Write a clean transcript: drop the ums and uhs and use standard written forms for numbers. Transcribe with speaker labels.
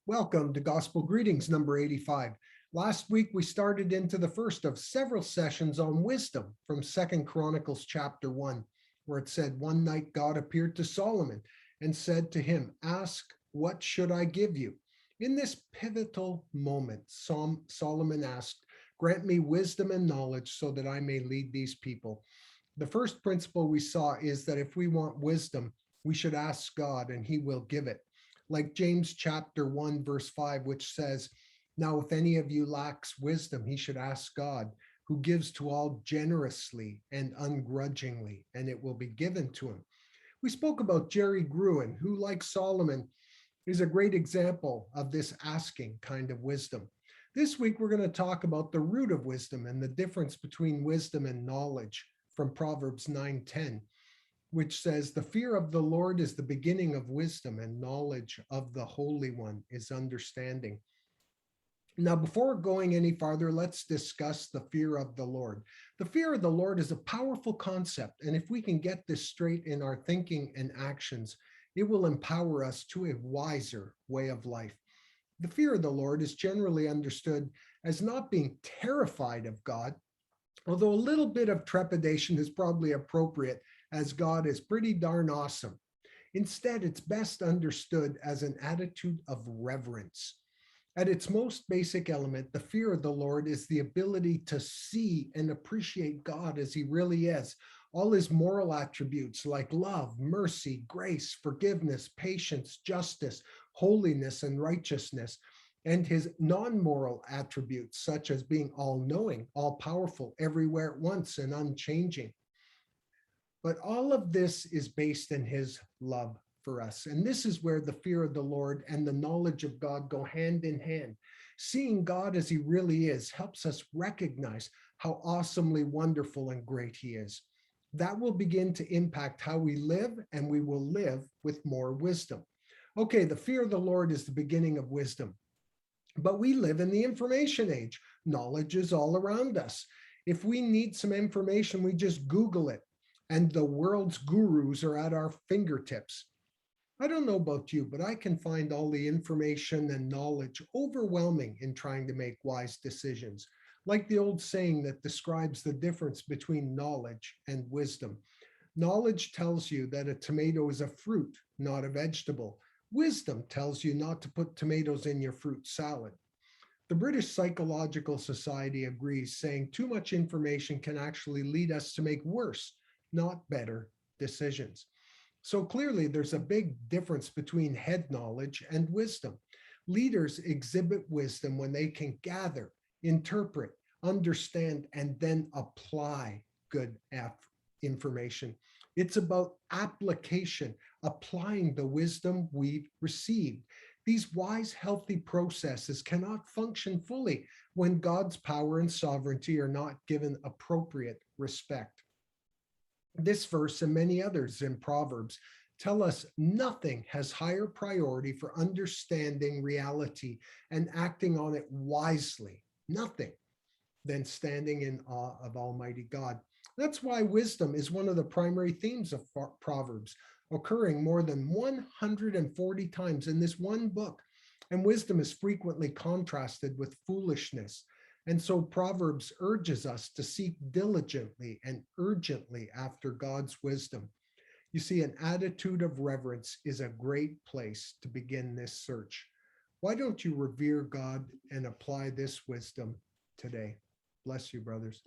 Speaker 1: Welcome to Gospel Greetings number 85. Last week we started into the first of several sessions on wisdom from 2 Chronicles chapter 1, where it said, "One night God appeared to Solomon and said to him, 'Ask, what should I give you?' In this pivotal moment, Solomon asked, 'Grant me wisdom and knowledge so that I may lead these people.'" The first principle we saw is that if we want wisdom, we should ask God and he will give it. Like James chapter 1, verse 5, which says, "Now if any of you lacks wisdom, he should ask God, who gives to all generously and ungrudgingly, and it will be given to him." We spoke about Jerry Gruen, who, like Solomon, is a great example of this asking kind of wisdom. This week, we're going to talk about the root of wisdom and the difference between wisdom and knowledge from Proverbs 9:10. Which says, "The fear of the Lord is the beginning of wisdom, and knowledge of the Holy One is understanding." Now, before going any farther, let's discuss the fear of the Lord. The fear of the Lord is a powerful concept, and if we can get this straight in our thinking and actions, it will empower us to a wiser way of life. The fear of the Lord is generally understood as not being terrified of God, although a little bit of trepidation is probably appropriate, as God is pretty darn awesome. Instead, it's best understood as an attitude of reverence. At its most basic element, the fear of the Lord is the ability to see and appreciate God as he really is. All his moral attributes like love, mercy, grace, forgiveness, patience, justice, holiness, and righteousness, and his non-moral attributes such as being all-knowing, all-powerful, everywhere at once, and unchanging. But all of this is based in his love for us. And this is where the fear of the Lord and the knowledge of God go hand in hand. Seeing God as he really is helps us recognize how awesomely wonderful and great he is. That will begin to impact how we live, and we will live with more wisdom. Okay, the fear of the Lord is the beginning of wisdom. But we live in the information age. Knowledge is all around us. If we need some information, we just Google it, and the world's gurus are at our fingertips. I don't know about you, but I can find all the information and knowledge overwhelming in trying to make wise decisions. Like the old saying that describes the difference between knowledge and wisdom. Knowledge tells you that a tomato is a fruit, not a vegetable. Wisdom tells you not to put tomatoes in your fruit salad. The British Psychological Society agrees, saying too much information can actually lead us to make worse, not better decisions. So clearly, there's a big difference between head knowledge and wisdom. Leaders exhibit wisdom when they can gather, interpret, understand, and then apply good information. It's about application, applying the wisdom we've received. These wise, healthy processes cannot function fully when God's power and sovereignty are not given appropriate respect. This verse and many others in Proverbs tell us nothing has higher priority for understanding reality and acting on it wisely, nothing, than standing in awe of Almighty God. That's why wisdom is one of the primary themes of Proverbs, occurring more than 140 times in this one book. And wisdom is frequently contrasted with foolishness. And so Proverbs urges us to seek diligently and urgently after God's wisdom. You see, an attitude of reverence is a great place to begin this search. Why don't you revere God and apply this wisdom today? Bless you, brothers.